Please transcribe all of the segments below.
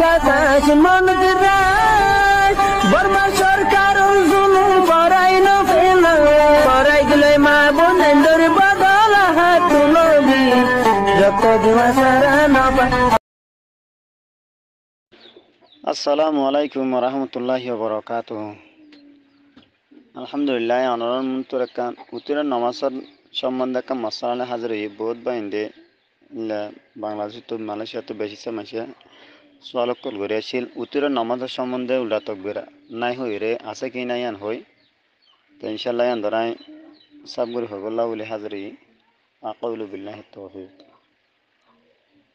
বাতাস মন দিরাই বর্মা সরকার জুলুম করাই না ফেলা করাই গেলে মা বোনের বদল হাত তুলবি যত দিওয়া সারা না আসসালামু আলাইকুম রহমতুল্লাহি ওয়া বারাকাতুহু। আলহামদুলিল্লাহ আনরন মুতরাকান উত্তর নামাজের সম্বন্ধে একটা মাসালা হাজির হই বহুত বাইন্দে বাংলাদেশ তো মালয়েশিয়া তো বেশি সমস্যা সওয়াল কল করে আছিল উত্তর নামাজের সম্বন্ধে উল্টা তকবিরা নাই হই রে আছে কি নাই আন হই তো ইনশাআল্লাহ আন্দরাই সাবগুরি হগল্লাহ বলে হাজির হই আকাউলু বিল্লাহি তাওফিক।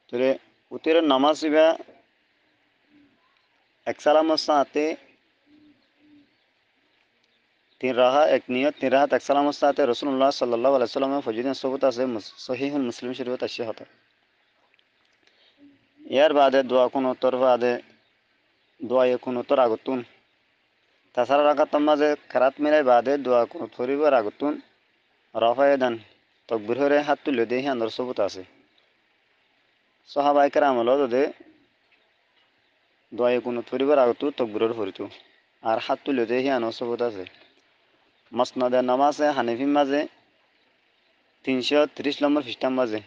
তোরে উত্তর নামাজ ইবা এক সালামের সাথে তিন রাহা এক নিয়ত তিন রাহাত এক সালামের সাথে রাসূলুল্লাহ সাল্লাল্লাহু আলাইহি ওয়াসাল্লামের ফজিলত সবুত আছে সহিহুল মুসলিম শরীফত আছে হতা ইয়ার বাদে দোয়া কোন উত্তর বাদে দোয়া কোন উত্তর আগতুন তাছাড়া রাকাত মাঝে খেরাত মিলাই বাদে দোয়া কোন ফরিবার আগতুন রাফায়ে দান তকবীর হরে হাত তুলে দেহি আন্দর সবুত আছে সাহাবায়ে কেরাম হলো দে দোয়া কোন ফরিবার আগতু তকবীরের ফরিতু আর হাত তুলে দেহি আন্দর সবুত আছে। মসনদে নামাজে হানিফি মাঝে 330 নম্বর খ্রিস্টান মাঝে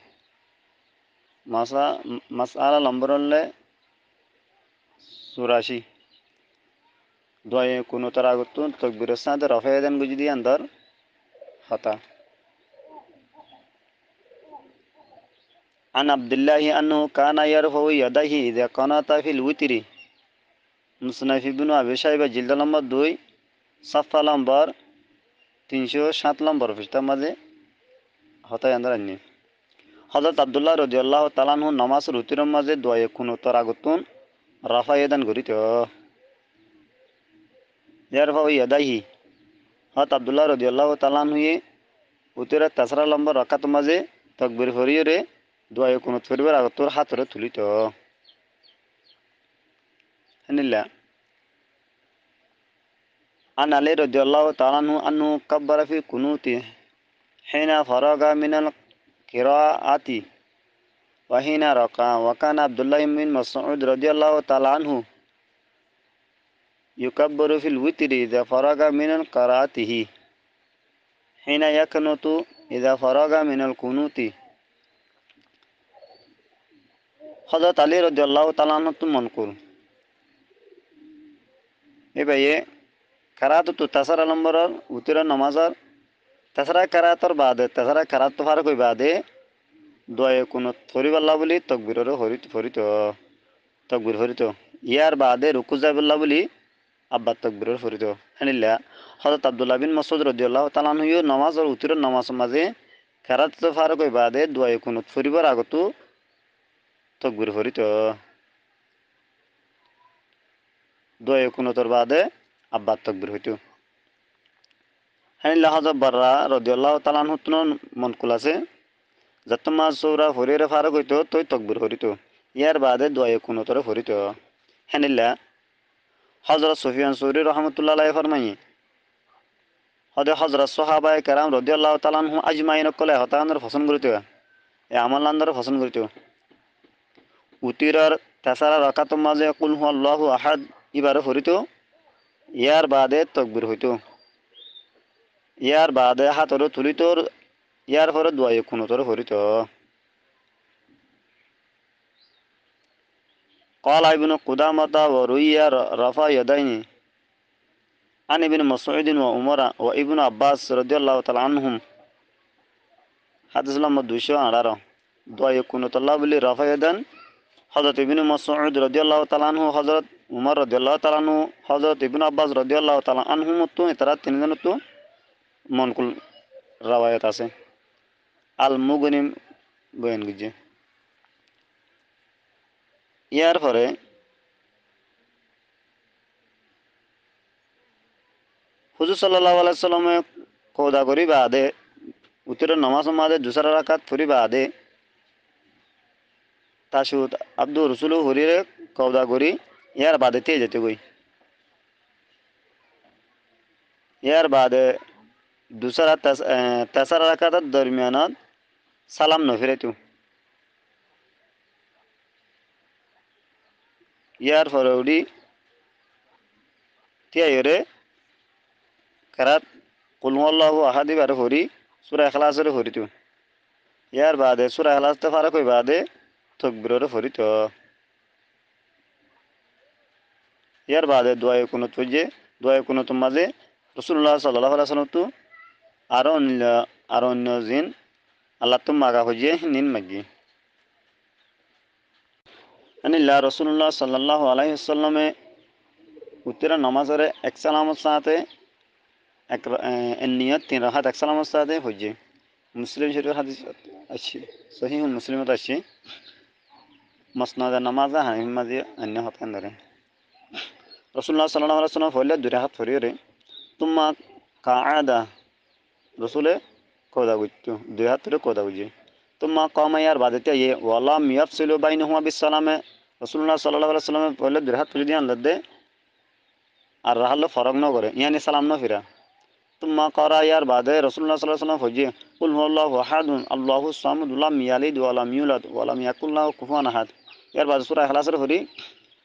মাসআলা নম্বর হলে 84 দোয়া কোন উত্তর আগতু তকবীরের সাথে রাফায়ে দান গুজি দিয়ে আন্দর হতা। عن عبد الله أنه كان يرفع يديه إذا قنط في الوتر মুসনাফ ইবনে আবি শাইবা জিলদ নম্বর 2 সাফা নম্বর 307 নম্বর পৃষ্ঠার মাঝে হতায় আন্দারানি হযরত আব্দুল্লাহ রাদিয়াল্লাহু তাআলা আনহু নামাজের উত্তরের মাঝে দোয়া কোন উত্তর আগতুন রাফায়েদান গরিত ইয়ারফাউ ইয়াদাইহি হযরত আব্দুল্লাহ রাদিয়াল্লাহু তাআলা আনহু উত্তরের তাসরা নম্বর রাকাত মাঝে তাকবীর ফরিয়ে দোয়া কোন ফরিবার আগতুর হাতরে তুলিত হানিল্লা عن علي رضي الله تعالى عنه أنه كبر في قنوته حين فرغ من القراءة وحين ركع وكان عبد الله بن مسعود رضي الله تعالى عنه يكبر في الوتر إذا فرغ من قراءته حين يقنط إذا فرغ من القنوت حضرت علي رضي الله تعالى عنه منقول এবারে কারাত তো তাসারা নম্বর উত্তর নামাজের তাছাড়া কারাতর বাদে তাছাড়া কারাত তো ফারক হই বাদে দোয়া কোন ফরিবাল্লাহ বলি তকবীরের ফরিত তকবীর ফরিত ইয়ার বাদে রুকু যাইবাল্লাহ বলি আব্বা তকবীরের ফরিত হানিল্লা হযরত আব্দুল্লাহ বিন মাসউদ রাদিয়াল্লাহু তাআলা আনহু নামাজের উত্তর নামাজ মাঝে কারাত তো ফারক হই বাদে দোয়া কোন ফরিবার আগতো তকবীর ফরিত দোয়া কোন তোর বাদে আব্বা তকবীর হইতো হানিল্লা হযরত বাররা রাদিয়াল্লাহু তাআলা আনহু মনকুল আছে যতমা সূরা ফরিরে ফারক হইতো তই তকবীর হরিতো ইয়ার বাদে দোয়া কোন তোর ফরিত হানিল্লা হযরত সুফিয়ান সৌরি রাহমাতুল্লাহ আলাইহি ফরমাই হযরত সাহাবায়ে কেরাম রাদিয়াল্লাহু তাআলা আনহু আজমাইন কলে হতানর পছন্দ করিতো এ আমলানদার পছন্দ করিতো উতিরার তাসারা রাকাত মাঝে কুল হুয়াল্লাহু আহাদ ইবারে ফরিতো ইয়ার বাদে তকবীর হইতো ইয়ার বাদে হাতর তুলিতর ইয়ার পরে দোয়া কোন তোর ফরিত قال ابن قدامة وروي رفع يدين عن ابن مسعود وعمر وابن عباس رضي الله تعالى عنهم حدث لما 218 দোয়া কোন তোল্লা বলি রফা ইয়াদান হযরত ইবনে মাসউদ রাদিয়াল্লাহু তাআলা আনহু হযরত উমর রাদিয়াল্লাহু তাআলা আনহু হযরত ইবনে আব্বাস রাদিয়াল্লাহু তাআলা আনহু মত এতারা তিনজন তো মনকুল রাওয়ায়াত আছে আল মুগনি বয়ান গিয়ে ইয়ার পরে হুজুর সাল্লাল্লাহু আলাইহি সাল্লামে কোদা করি বাদে উত্তর নামাজ মাঝে দুসরা রাকাত ফুরি বাদে তাশুদ আব্দুর রাসূল হরিরে কোদা করি ইয়ার বাদে তে যেতে গই ইয়ার বাদে দুসরা তেসরা রাকাতের দরমিয়ানত সালাম নফিরাইতু ইয়ার পরে উডি তিয়াইরে কারাত কুল হুয়াল্লাহু আহাদ বারে হরি সূরা ইখলাসের হরি তো ইয়ার বাদে সূরা ইখলাস তে ফারা কই বাদে তাকবীরের হরি তো ইয়ার বাদে দোয়া কুনুত হইছে দোয়া কুনুত মাঝে রাসূলুল্লাহ সাল্লাল্লাহু আলাইহি ওয়াসাল্লাম তো আর অন্য জিন আল্লাহ তো মাগা হইছে নিন মাগি আনিল্লা রাসূলুল্লাহ সাল্লাল্লাহু আলাইহি ওয়াসাল্লামে উত্তরা নামাজের এক সালামত সাথে এক নিয়ত তিন রাকাত এক সালামত সাথে হইছে মুসলিম শরীফ হাদিস আছে সহিহ মুসলিমত আছে মসনাদ নামাজ হানিফ মাঝে অন্য হতেন ধরে রাসূলুল্লাহ সাল্লাল্লাহু আলাইহি ওয়াসাল্লাম হইলে দুই রাকাত ফরিরে তুম্মা কাআদা রসুলে কোদা বুঝতো দুই হাত ধরে কোদা বুঝি তুম্মা কমাইয়ার বাদেতে ইয়ে ওয়ালাম ইয়াফসিলু বাইনহুমা বিসসালামে রাসূলুল্লাহ সাল্লাল্লাহু আলাইহি ওয়াসাল্লাম বলে দুই হাত ফিরে দিয়ে আনলে আর রাহলে ফরক ন করে ইয়ানি সালাম ন ফিরা তুম্মা করা ইয়ার বাদে রাসূলুল্লাহ সাল্লাল্লাহু আলাইহি ওয়াসাল্লাম হজি কুল হুয়াল্লাহু আহাদুন আল্লাহু সামাদ লাম ইয়ালিদ ওয়া লাম ইউলাদ ওয়া লাম ইয়াকুল লাহু কুফুয়ান আহাদ ইয়ার বাদে সূরা ইখলাসের হরি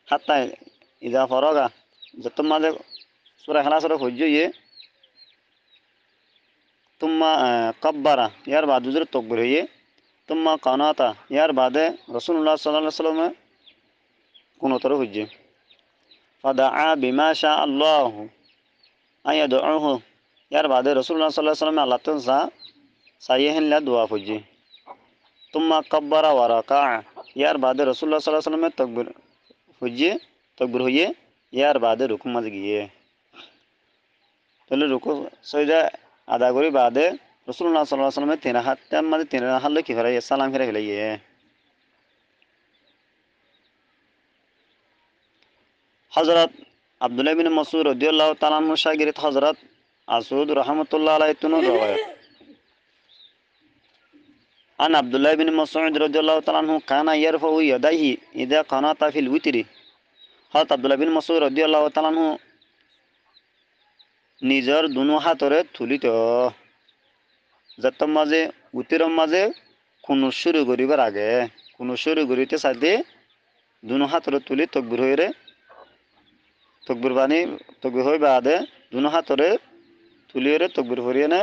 হাত্তা ইদা ফরগা যত মাঝে সূরা ইখলাসের হজি ইয়ে তুম্মা কাব্বারা ইয়ার বাদ দুজুর তকবীর হইয়ে তুম্মা কানাতা ইয়ার বাদে রাসূলুল্লাহ সাল্লাল্লাহু আলাইহি ওয়াসাল্লাম কুনুতর হইছে ফাদাআ বিমা শা আল্লাহু আয়াদউহু ইয়ার বাদে রাসূলুল্লাহ সাল্লাল্লাহু আলাইহি ওয়াসাল্লাম আল্লাহ তাআলা সাইয়েহিন লা দোয়া হইছে তুম্মা কাব্বারা ওয়া রাকাআ ইয়ার বাদে রাসূলুল্লাহ সাল্লাল্লাহু আলাইহি ওয়াসাল্লাম তকবীর হইয়ে ইয়ার বাদে রুকু মাঝে গিয়ে তাহলে রুকু সজদা আদা করি বাদে রাসূলুল্লাহ সাল্লাল্লাহু আলাইহি ওয়াসাল্লাম তিন হাত মানে তিন হাত কি ফেরাই সালাম ফিরে ফেলাইয়ে হযরত আব্দুল্লাহ বিন মাসউদ রাদিয়াল্লাহু তাআলা আনহু শাগিরত হযরত আসউদ রাহমাতুল্লাহ আলাইহি তুন রওয়ায়াত আন আব্দুল্লাহ বিন মাসউদ রাদিয়াল্লাহু তাআলা আনহু কানা ইয়ারফাউ ইয়াদাইহি ইযা কানাতা ফিল উতরি হযরত আব্দুল্লাহ বিন মাসউদ রাদিয়াল্লাহু তাআলা আনহু নিজের দুনো হাতরে তুলিত যাতে মাঝে উতিরম মাঝে কোনো শুরু করিবার আগে কোনো শুরু করিতে সাথে দুনো হাতরে তুলি তকবীর হইরে তকবীর বাণী তকবীর হই বাদে দুনো হাতরে তুলিরে তকবীর হরিয়ে না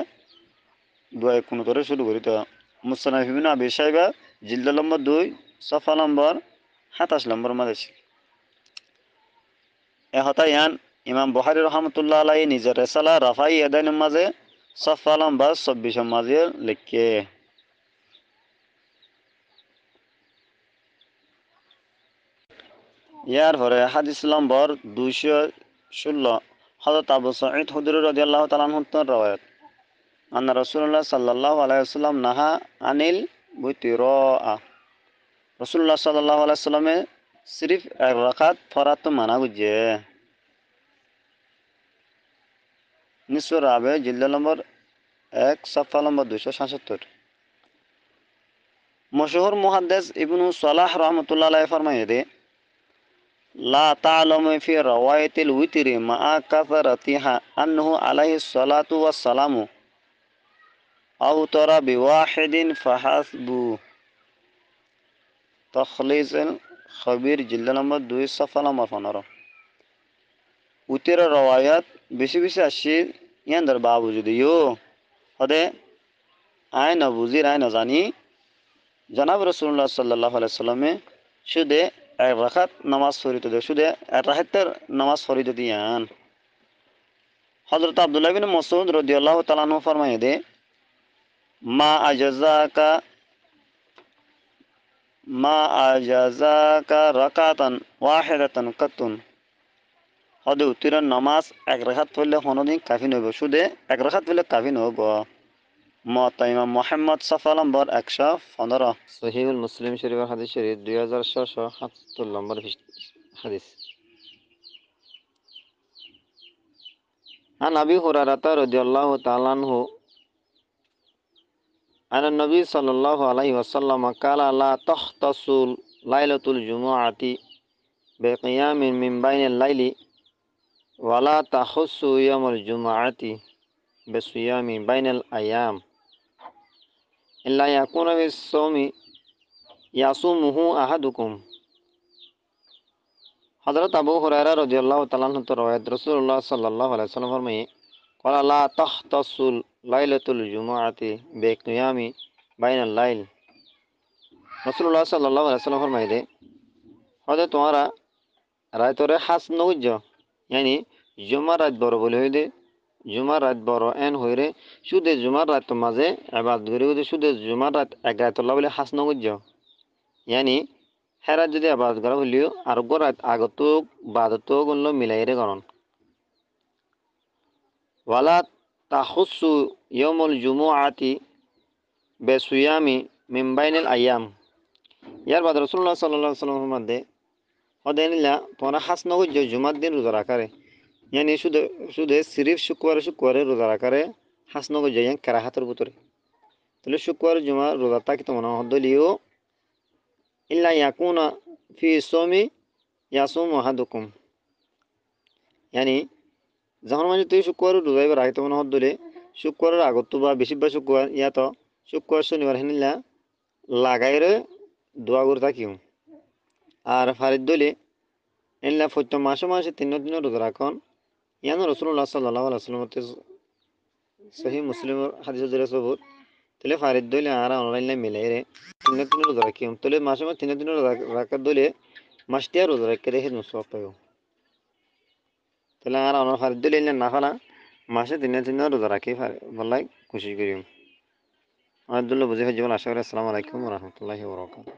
দোয়া কোনো ধরে শুরু করিতে মুসনাদ ইবনে আবি শাইবা জিলদ নম্বর 2 সফা নম্বর 27 নম্বর মাঝে এ হতায়ান ইমাম বুখারী রাহমাতুল্লাহ আলাইহি নিজের রিসালা রাফাই ইয়াদাইন মাঝে সফা নম্বর 24 মাঝে লিখে ইয়ার পরে হাদিস নম্বর 216 হযরত আবু সাঈদ খুদরি রাদিয়াল্লাহু তাআলা আনহু রওয়ায়াত আন্না রাসূলুল্লাহ সাল্লাল্লাহু আলাইহি ওয়াসাল্লাম নাহা আনিল বুতিরা রাসূলুল্লাহ সাল্লাল্লাহু আলাইহি ওয়াসাল্লামে সিরিফ এক রাকাত ফরাত মানা গুজে নিসুর রাবে জিলদ নম্বর 1 সফা নম্বর 277 মশহুর মুহাদ্দিস ইবনু সালাহ রাহমাতুল্লাহ আলাইহি ফরমায়ে লা তা'লামু ফি রাওয়ায়াতিল উতরি মা কাফারাতিহা আন্নাহু আলাইহি সালাতু ওয়াস সালামু আও তারা বিওয়াহিদিন ফাহাসবু তখলিসুল খবির জিলদ নম্বর 2 সফা নম্বর 15 উতির রাওয়ায়াত বেশি বেশি আসছে ইয়ান্দার বাবু যদিও হদে আয় না বুঝি আয় না জানি জনাব রাসূলুল্লাহ সাল্লাল্লাহু আলাইহি ওয়াসাল্লামে শুধু এক রাকাত নামাজ পড়িতে দেয় শুধু এক রাকাতের নামাজ পড়িতে দিয়ান হযরত আব্দুল্লাহ বিন মাসউদ রাদিয়াল্লাহু তাআলা আনহু ফরমায়ে দে মা আজাজাকা রাকাতান ওয়াহিদাতান কাতুন হদে উত্তরের নামাজ এক রাকাত পড়লে কোনদিন কাফি নইব শুধু এক রাকাত পড়লে কাফি নইব মত ইমাম মুহাম্মদ সাফা নম্বর 115 সহিহুল মুসলিম শরীফ হাদিস শরীফ 2677 নম্বর হাদিস عن أبي هريرة رضي الله تعالى عنه أن النبي صلى الله عليه وسلم قال لا تختص ليلة الجمعة بقيام من بين الليل ولا تخص يوم الجمعة بصيام بين الأيام إلا يكون بالصوم يصومه أحدكم হযরত আবু হুরায়রা রাদিয়াল্লাহু তাআলা আনহু তো রওয়ায়াত রাসূলুল্লাহ সাল্লাল্লাহু আলাইহি ওয়াসাল্লাম ফরমায়ে قال لا تختص ليلة الجمعة بقيام بين الليل রাসূলুল্লাহ সাল্লাল্লাহু আলাইহি ওয়াসাল্লাম ফরমাইলে হযরত তোমারা রাতরে হাস নগুজ यानी জুমার রাত বড় বলে হইদে জুমার রাত বড় এন হইরে শুধু জুমার রাত মাঝে ইবাদত করে হইদে শুধু জুমার রাত এক রাত বলে হাস নগুজ यानी হেরাত যদি ইবাদত করা হইলিও আর রাত আগত বাদত গুলো মিলাইরে করন ওয়ালা তাহুসু ইয়াউমুল জুমুআতি বেসিয়ামি মিন বাইনিল আইয়াম ইয়ার বাদ রাসূলুল্লাহ সাল্লাল্লাহু আলাইহি ওয়াসাল্লাম মধ্যে হদেনিলা তোমরা হাস নগুজ জুমার দিন রোজা রাখারে यानी শুধু শুধু সিরিফ শুক্রবারে রোজা রাখারে হাস নগুজ ইয়ান কারাহাতের ভিতরে তাহলে শুক্রবার জুমা রোজা থাকি তো মনে হদলিও ইল্লা ইয়াকুনা ফি সাওমি ইয়াসুম আহাদুকুম यानी যখন মানে তুই শুক্রবার রোজাইবার রাখতে মনে হদলে শুক্রবারের আগত বা বেশিরভাগ শুক্রবার ইয়াতো শুক্রবার শনিবার হেনিলা লাগাইরে দোয়া করে থাকিও আর ফারিদ দলে এনলা ফত্য মাসে মাসে তিন দিন রোজা রাখন ইয়ানো রাসূলুল্লাহ সাল্লাল্লাহু আলাইহি ওয়াসাল্লাম সহিহ মুসলিমের হাদিসের জরিয়া সবুত তাহলে ফারিদ দলে আর অনলাইনে মিলাইরে তিন দিন রোজা রাখিও তাহলে মাসে মাসে তিন দিন রোজা রাখার দলে মাসটিয়া রোজা রাখতে হে মুসওয়াব পাইও তাহলে আর অনর ফারিদ দলে না ফালা মাসে তিন রোজা রাখি বলাই কোশিশ করিও আব্দুল্লাহ বুঝে জীবন আশা করি আসসালামু আলাইকুম ওয়া রাহমাতুল্লাহি ওয়া বারাকাতুহু।